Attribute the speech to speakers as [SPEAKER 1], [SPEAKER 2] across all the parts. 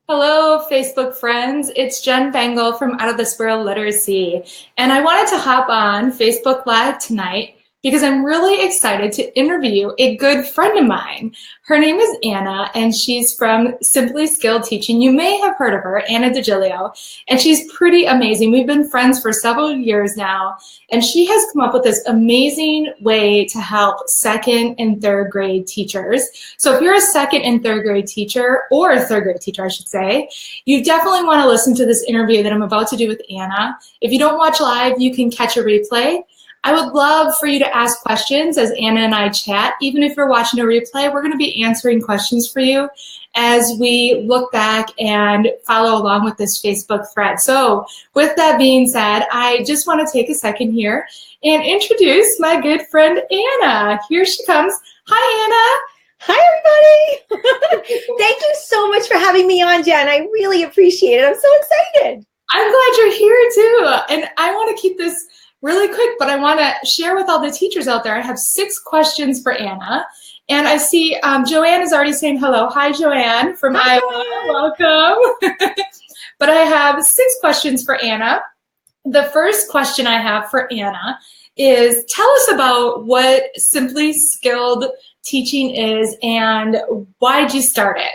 [SPEAKER 1] Hello, Facebook friends. It's Jen Bengal from Out of the Spiral Literacy. And I wanted to hop on Facebook Live tonight because I'm really excited to interview a good friend of mine. Her name is Anna, and she's from Simply Skilled Teaching. You may have heard of her, Anna DiGilio, and she's pretty amazing. We've been friends for several years now, and she has come up with this amazing way to help second and third grade teachers. So if you're a second and third grade teacher, or a third grade teacher, I should say, you definitely want to listen to this interview that I'm about to do with Anna. If you don't watch live, you can catch a replay. I would love for you to ask questions as Anna and I chat. Even if you're watching a replay, we're going to be answering questions for you as we look back and follow along with this Facebook thread. So with that being said, I just want to take a second here and introduce my good friend Anna. Here she comes. Hi, Anna.
[SPEAKER 2] Hi, everybody. Thank you so much for having me on, Jen. I really appreciate it. I'm so excited.
[SPEAKER 1] I'm glad you're here too. And I want to keep this really quick, but I want to share with all the teachers out there. I have 6 questions for Anna. And I see Joanne is already saying hello. Hi, Joanne from
[SPEAKER 2] Hi,
[SPEAKER 1] Iowa. Welcome. But I have 6 questions for Anna. The first question I have for Anna is, tell us about what Simply Skilled Teaching is and why'd you start it?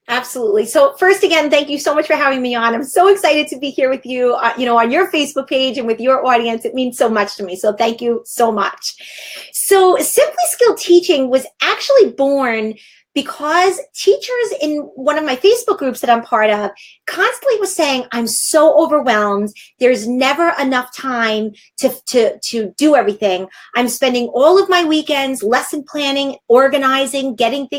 [SPEAKER 2] Absolutely. So first, again, thank you so much for having me on. I'm so excited to be here with you, on your Facebook page and with your audience. It means so much to me. So thank you so much. So Simply Skilled Teaching was actually born because teachers in one of my Facebook groups that I'm part of constantly was saying, I'm so overwhelmed. There's never enough time to do everything. I'm spending all of my weekends lesson planning, organizing, getting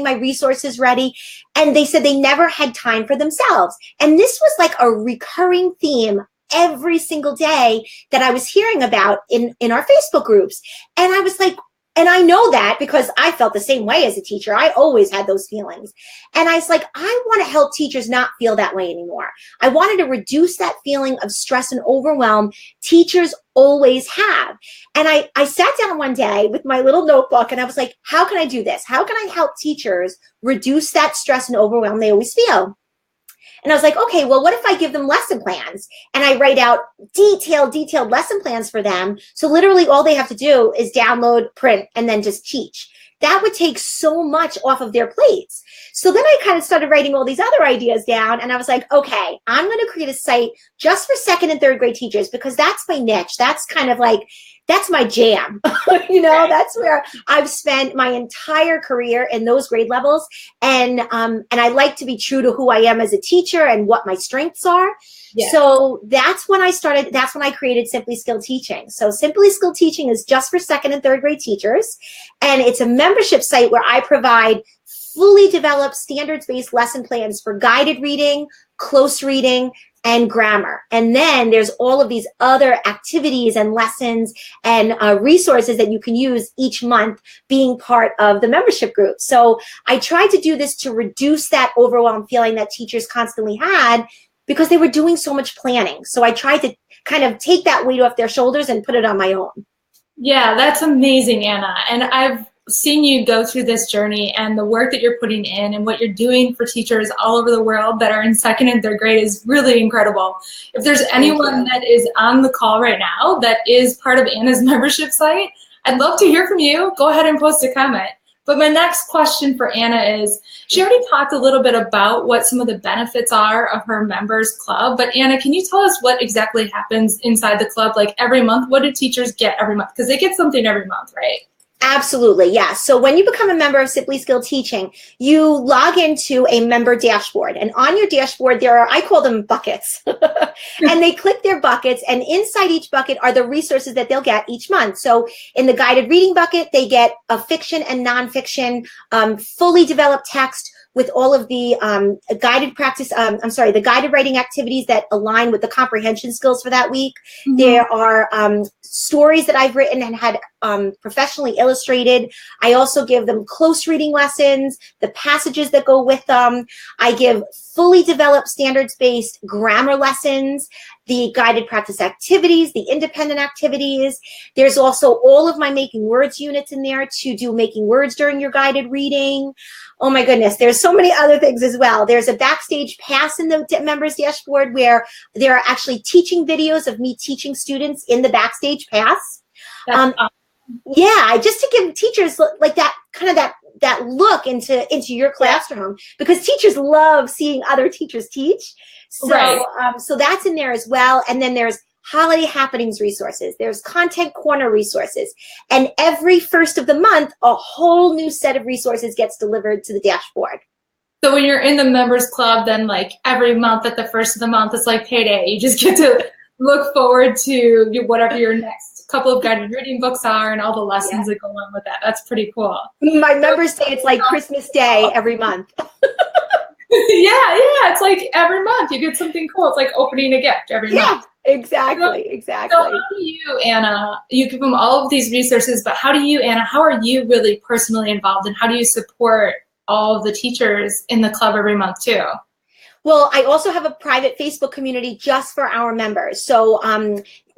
[SPEAKER 2] my resources ready. And they said they never had time for themselves. And this was like a recurring theme every single day that I was hearing about in our Facebook groups. And I was like, and I know that because I felt the same way as a teacher. I always had those feelings. And I was like, I want to help teachers not feel that way anymore. I wanted to reduce that feeling of stress and overwhelm teachers always have. And I sat down one day with my little notebook and I was like, how can I do this? How can I help teachers reduce that stress and overwhelm they always feel? And I was like, okay, well, what if I give them lesson plans and I write out detailed lesson plans for them? So literally all they have to do is download, print, and then just teach. That would take so much off of their plates. So then I kind of started writing all these other ideas down and I was like, okay, I'm going to create a site just for second and third grade teachers because that's my niche. That's kind of like, that's my jam. That's where I've spent my entire career in those grade levels. And I like to be true to who I am as a teacher and what my strengths are. Yeah. So that's when I created Simply Skilled Teaching. So Simply Skilled Teaching is just for second and third grade teachers. And it's a membership site where I provide fully developed standards-based lesson plans for guided reading, close reading, and grammar. And then there's all of these other activities and lessons and resources that you can use each month being part of the membership group. So I tried to do this to reduce that overwhelmed feeling that teachers constantly had because they were doing so much planning. So I tried to kind of take that weight off their shoulders and put it on my own.
[SPEAKER 1] Yeah, that's amazing, Anna. And I've seen you go through this journey and the work that you're putting in and what you're doing for teachers all over the world that are in second and third grade is really incredible. If there's anyone that is on the call right now that is part of Anna's membership site, I'd love to hear from you. Go ahead and post a comment. But my next question for Anna is, she already talked a little bit about what some of the benefits are of her members club, but Anna, can you tell us what exactly happens inside the club? Like every month, what do teachers get every month? Because they get something every month, right?
[SPEAKER 2] Absolutely, yeah. So when you become a member of Simply Skilled Teaching, you log into a member dashboard. And on your dashboard, there are, I call them buckets. And they click their buckets, and inside each bucket are the resources that they'll get each month. So in the guided reading bucket, they get a fiction and nonfiction, fully developed text with all of the the guided writing activities that align with the comprehension skills for that week. Mm-hmm. There are stories that I've written and had professionally illustrated. I also give them close reading lessons, the passages that go with them. I give fully developed standards-based grammar lessons. the guided practice activities, the independent activities. There's also all of my Making Words units in there to do making words during your guided reading. Oh my goodness, there's so many other things as well. There's a backstage pass in the members dashboard where there are actually teaching videos of me teaching students in the backstage pass.
[SPEAKER 1] That's awesome.
[SPEAKER 2] Yeah, just to give teachers like that kind of that look into your classroom, because teachers love seeing other teachers teach. So
[SPEAKER 1] Right.
[SPEAKER 2] So that's in there as well. And then there's holiday happenings resources. There's content corner resources. And every first of the month, a whole new set of resources gets delivered to the dashboard.
[SPEAKER 1] So when you're in the members club, then like every month at the first of the month, it's like payday. You just get to look forward to whatever your next couple of guided reading books are and all the lessons that go along with that. That's pretty cool.
[SPEAKER 2] My members say it's like Christmas Day every month.
[SPEAKER 1] Yeah, it's like every month you get something cool. It's like opening a gift every month.
[SPEAKER 2] Exactly.
[SPEAKER 1] So how do you, Anna, you give them all of these resources, but how do you, Anna, how are you really personally involved, and how do you support all of the teachers in the club every month too?
[SPEAKER 2] Well, I also have a private Facebook community just for our members. So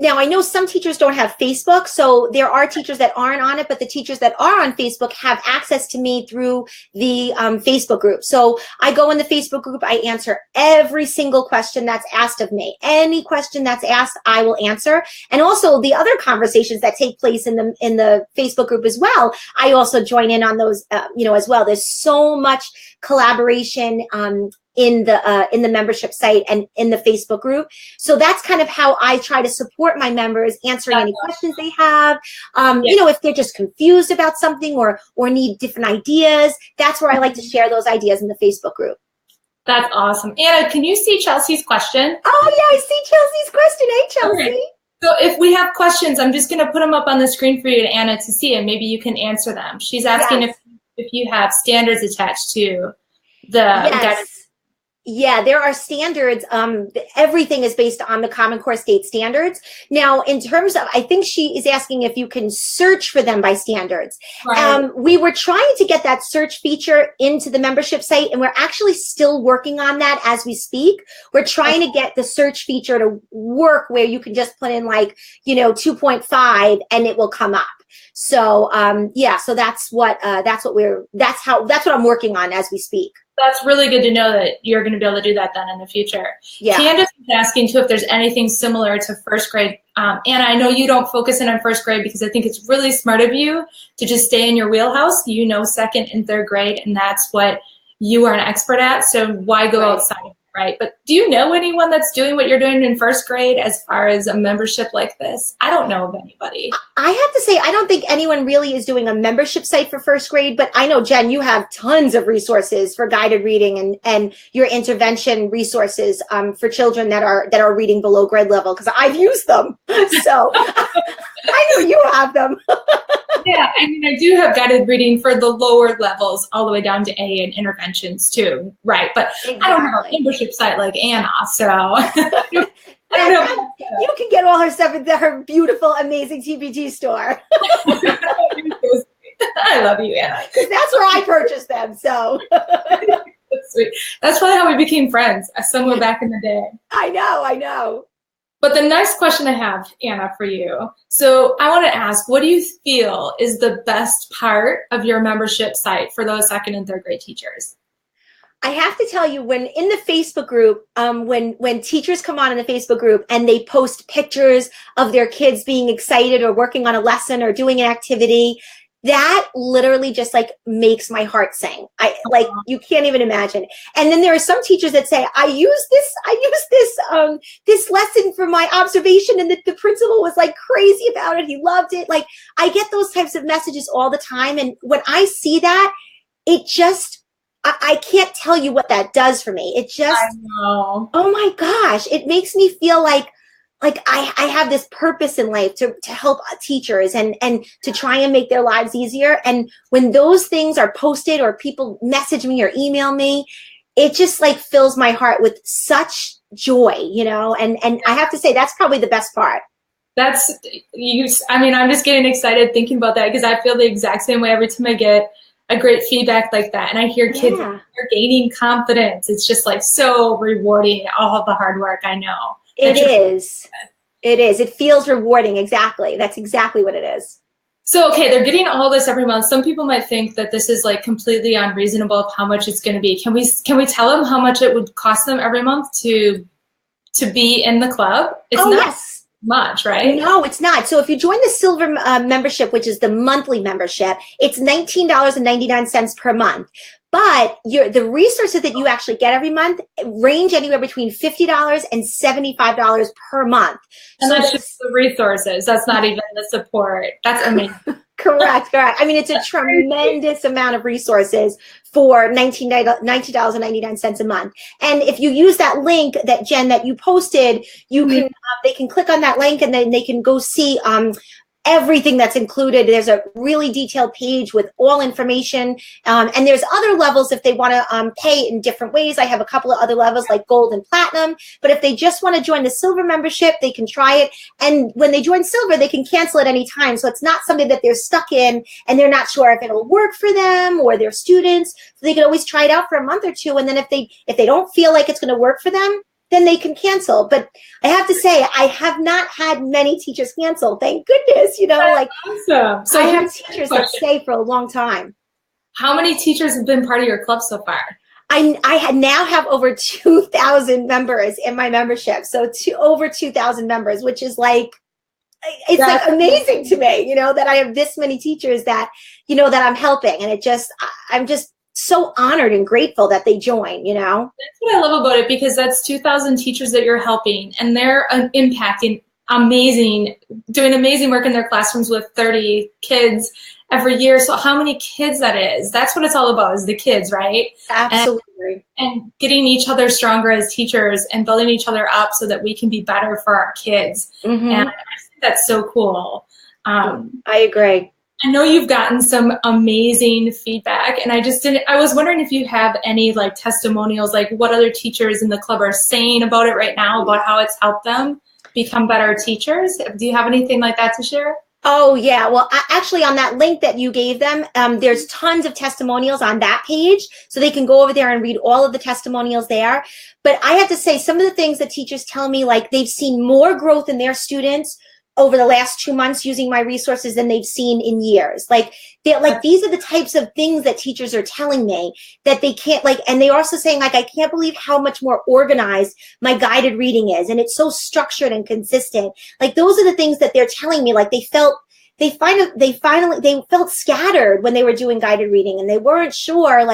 [SPEAKER 2] now I know some teachers don't have Facebook, so there are teachers that aren't on it, but the teachers that are on Facebook have access to me through the Facebook group. So I go in the Facebook group, I answer every single question that's asked of me. Any question that's asked, I will answer. And also the other conversations that take place in the Facebook group as well, I also join in on those, as well. There's so much collaboration in the membership site and in the Facebook group. So that's kind of how I try to support my members, answering any questions they have. If they're just confused about something or need different ideas, that's where I like to share those ideas in the Facebook group.
[SPEAKER 1] That's awesome. Anna, can you see Chelsea's question?
[SPEAKER 2] Oh yeah, I see Chelsea's question. Hey, Chelsea.
[SPEAKER 1] Okay. So if we have questions, I'm just going to put them up on the screen for you, Anna, to see, and maybe you can answer them. She's asking if you have standards attached to the guidance.
[SPEAKER 2] Yeah, there are standards. Everything is based on the Common Core state standards. Now, in terms of, I think she is asking if you can search for them by standards.
[SPEAKER 1] Right.
[SPEAKER 2] We were trying to get that search feature into the membership site, and we're actually still working on that as we speak. We're trying to get the search feature to work where you can just put in 2.5 and it will come up. So so that's what I'm working on as we speak.
[SPEAKER 1] That's really good to know that you're going to be able to do that then in the future.
[SPEAKER 2] Yeah.
[SPEAKER 1] Candace is asking too if there's anything similar to first grade. Anna, I know you don't focus in on first grade because I think it's really smart of you to just stay in your wheelhouse. You know second and third grade, and that's what you are an expert at. So why go outside of it, right? But do you know anyone that's doing what you're doing in first grade as far as a membership like this? I don't know of anybody.
[SPEAKER 2] I have to say, I don't think anyone really is doing a membership site for first grade, but I know, Jen, you have tons of resources for guided reading and your intervention resources for children that are reading below grade level, because I've used them. So I know you have them.
[SPEAKER 1] Yeah, I mean, I do have guided reading for the lower levels all the way down to A and interventions too, right? But exactly. I don't have a membership site like Anna, so I don't know.
[SPEAKER 2] You can get all her stuff at her beautiful, amazing TPG store.
[SPEAKER 1] I love you, Anna.
[SPEAKER 2] That's where I purchased them, so.
[SPEAKER 1] That's sweet. That's probably how we became friends, somewhere back in the day.
[SPEAKER 2] I know.
[SPEAKER 1] But the next question I have, Anna, for you. So I want to ask, what do you feel is the best part of your membership site for those second and third grade teachers?
[SPEAKER 2] I have to tell you, when in the Facebook group, when teachers come on in the Facebook group and they post pictures of their kids being excited or working on a lesson or doing an activity, that literally just makes my heart sing. You can't even imagine. And then there are some teachers that say, I use this lesson for my observation, and the principal was crazy about it. He loved it. I get those types of messages all the time. And when I see that, it just, I can't tell you what that does for me. It just,
[SPEAKER 1] I know.
[SPEAKER 2] Oh my gosh, it makes me feel like I have this purpose in life to help teachers and to try and make their lives easier. And when those things are posted or people message me or email me, it just fills my heart with such joy, and I have to say that's probably the best part.
[SPEAKER 1] That's you. I mean, I'm just getting excited thinking about that because I feel the exact same way every time I get a great feedback like that. And I hear kids are gaining confidence. It's just so rewarding, all of the hard work, I know.
[SPEAKER 2] It is. It is. It feels rewarding. Exactly. That's exactly what it is.
[SPEAKER 1] So, okay, they're getting all this every month. Some people might think that this is like completely unreasonable of how much it's going to be. Can we tell them how much it would cost them every month to be in the club? It's not
[SPEAKER 2] yes.
[SPEAKER 1] much, right?
[SPEAKER 2] No, it's not. So if you join the silver membership, which is the monthly membership, it's $19.99 per month. But the resources that you actually get every month range anywhere between $50 and $75 per month.
[SPEAKER 1] And so that's just the resources. That's not even the support. That's amazing.
[SPEAKER 2] Correct. I mean, it's a tremendous amount of resources for $19.99 a month. And if you use that link that Jen that you posted, you can they can click on that link and then they can go see everything that's included. There's a really detailed page with all information. And there's other levels if they want to pay in different ways. I have a couple of other levels like gold and platinum. But if they just want to join the silver membership, they can try it. And when they join silver, they can cancel at any time. So it's not something that they're stuck in and they're not sure if it'll work for them or their students. So they can always try it out for a month or two. And then if they don't feel like it's going to work for them, then they can cancel. But I have to say, I have not had many teachers cancel. Thank goodness,
[SPEAKER 1] That's awesome.
[SPEAKER 2] So I have teachers that stay for a long time.
[SPEAKER 1] How many teachers have been part of your club so far?
[SPEAKER 2] I now have over 2,000 members in my membership. So over 2,000 members, which is like, it's like amazing to me, that I have this many teachers that, that I'm helping. And I'm just so honored and grateful that they join, That's
[SPEAKER 1] what I love about it, because that's 2,000 teachers that you're helping, and they're impacting doing amazing work in their classrooms with 30 kids every year. So how many kids that is, that's what it's all about, is the kids, right?
[SPEAKER 2] Absolutely.
[SPEAKER 1] And getting each other stronger as teachers and building each other up so that we can be better for our kids. And I think that's so cool.
[SPEAKER 2] I agree.
[SPEAKER 1] I know you've gotten some amazing feedback, and I was wondering if you have any like testimonials, like what other teachers in the club are saying about it right now, about how it's helped them become better teachers. Do you have anything like that to share?
[SPEAKER 2] Oh, yeah. Well, actually, on that link that you gave them, there's tons of testimonials on that page. So they can go over there and read all of the testimonials there. But I have to say, some of the things that teachers tell me, like they've seen more growth in their students over the last 2 months using my resources than they've seen in years. These are the types of things that teachers are telling me that they can't and they're also saying I can't believe how much more organized my guided reading is. And it's so structured and consistent. Those are the things that they're telling me. They felt scattered when they were doing guided reading, and they weren't sure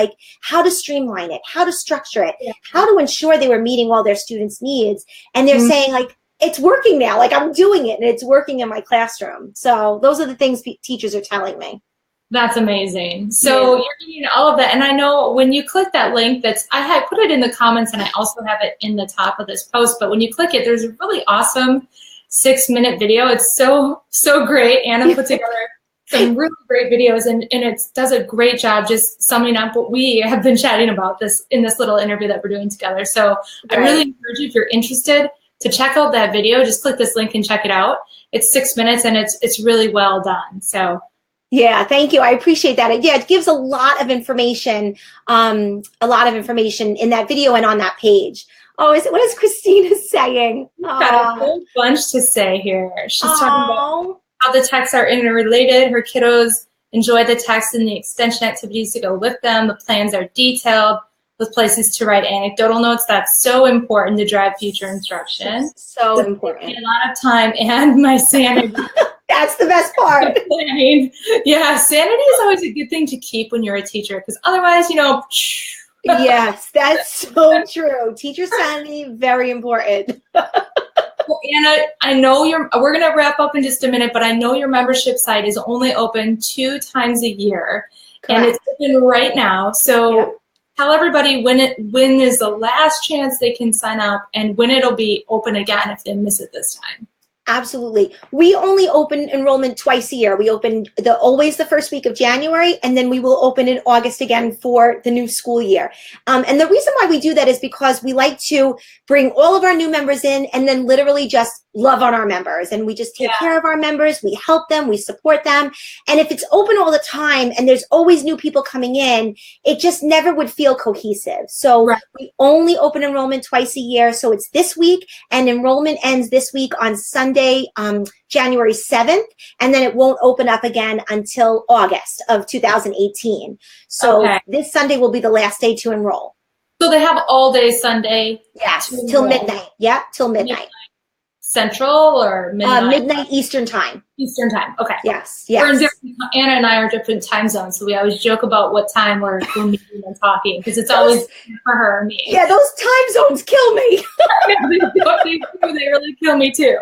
[SPEAKER 2] how to streamline it, how to structure it, how to ensure they were meeting all their students' needs. And they're saying it's working now. I'm doing it and it's working in my classroom. So those are the things teachers are telling me.
[SPEAKER 1] That's amazing. So you're getting all of that. And I know when you click that link, I had put it in the comments and I also have it in the top of this post, but when you click it, there's a really awesome 6-minute video. It's so great. Anna put together some really great videos, and it does a great job just summing up what we have been chatting about in this little interview that we're doing together. So I really encourage you, if you're interested, to check out that video. Just click this link and check it out. It's 6 minutes and it's really well done. So
[SPEAKER 2] yeah, thank you. I appreciate that. Yeah, it gives a lot of information in that video and on that page. Oh, what is Christina saying?
[SPEAKER 1] Got a whole bunch to say here. She's talking about how the texts are interrelated. Her kiddos enjoy the text and the extension activities to go with them. The plans are detailed with places to write anecdotal notes. That's so important to drive future instruction.
[SPEAKER 2] So important.
[SPEAKER 1] A lot of time and my sanity.
[SPEAKER 2] That's the best part.
[SPEAKER 1] Planning. Yeah, sanity is always a good thing to keep when you're a teacher, because otherwise,
[SPEAKER 2] Yes, that's so true. Teacher sanity, very important.
[SPEAKER 1] Well, Anna, I know we're going to wrap up in just a minute, but I know your membership site is only open 2 times a year. Correct. And it's open right now. So tell everybody when is the last chance they can sign up and when it'll be open again if they miss it this time.
[SPEAKER 2] Absolutely. We only open enrollment twice a year. We open always the first week of January, and then we will open in August again for the new school year. And the reason why we do that is because we like to bring all of our new members in and then literally just love on our members, and we just take
[SPEAKER 1] Yeah.
[SPEAKER 2] care of our members. We help them, we support them. And if it's open all the time and there's always new people coming in, it just never would feel cohesive. So
[SPEAKER 1] Right.
[SPEAKER 2] we only open enrollment twice a year. So it's this week, and enrollment ends this week on Sunday, January 7th, and then it won't open up again until August of 2018. So
[SPEAKER 1] Okay.
[SPEAKER 2] this Sunday will be the last day to enroll.
[SPEAKER 1] So they have all day Sunday.
[SPEAKER 2] Yes,
[SPEAKER 1] To
[SPEAKER 2] till
[SPEAKER 1] enroll.
[SPEAKER 2] midnight. Yep, till midnight.
[SPEAKER 1] Central or midnight?
[SPEAKER 2] Midnight Eastern time.
[SPEAKER 1] Eastern time. Okay.
[SPEAKER 2] Yes,
[SPEAKER 1] We're in
[SPEAKER 2] yes.
[SPEAKER 1] different, Anna and I are different time zones, so we always joke about what time we're meeting and talking, because it's always for her or me.
[SPEAKER 2] Yeah, those time zones kill me.
[SPEAKER 1] They really kill me too.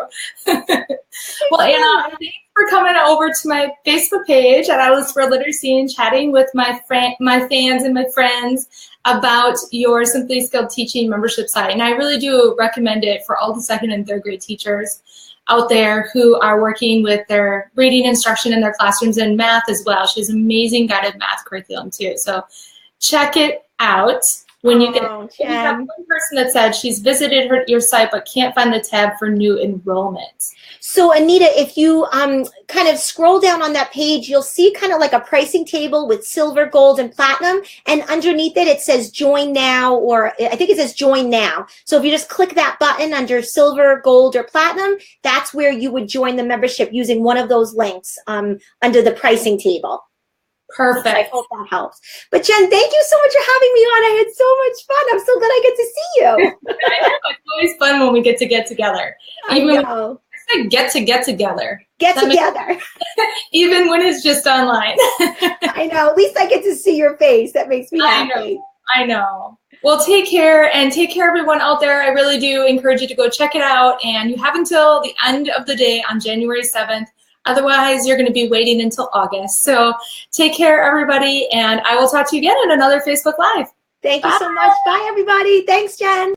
[SPEAKER 1] Well, Anna, thanks for coming over to my Facebook page at Atlas for Literacy and chatting with my fans and my friends about your Simply Skilled Teaching membership site. And I really do recommend it for all the second and third grade teachers out there who are working with their reading instruction in their classrooms and math as well. She has amazing guided math curriculum too. So check it out. When you get, you have one person that said she's visited your site but can't find the tab for new enrollment.
[SPEAKER 2] So Anita, if you kind of scroll down on that page, you'll see kind of like a pricing table with silver, gold, and platinum. And underneath it, it says join now, or I think it says join now. So if you just click that button under silver, gold, or platinum, that's where you would join the membership using one of those links under the pricing table.
[SPEAKER 1] Perfect.
[SPEAKER 2] So I hope that helps. But Jen, thank you so much for having me on. I had so much fun. I'm so glad I get to see you.
[SPEAKER 1] I know, it's always fun when we get to get together. Even
[SPEAKER 2] I know.
[SPEAKER 1] when get together.
[SPEAKER 2] Get
[SPEAKER 1] That
[SPEAKER 2] together.
[SPEAKER 1] Even when it's just online.
[SPEAKER 2] I know. At least I get to see your face. That makes me happy.
[SPEAKER 1] I know. Well, take care, and take care everyone out there. I really do encourage you to go check it out. And you have until the end of the day on January 7th. Otherwise, you're going to be waiting until August. So take care, everybody, and I will talk to you again in another Facebook Live.
[SPEAKER 2] Thank you so much. Bye, everybody. Thanks, Jen.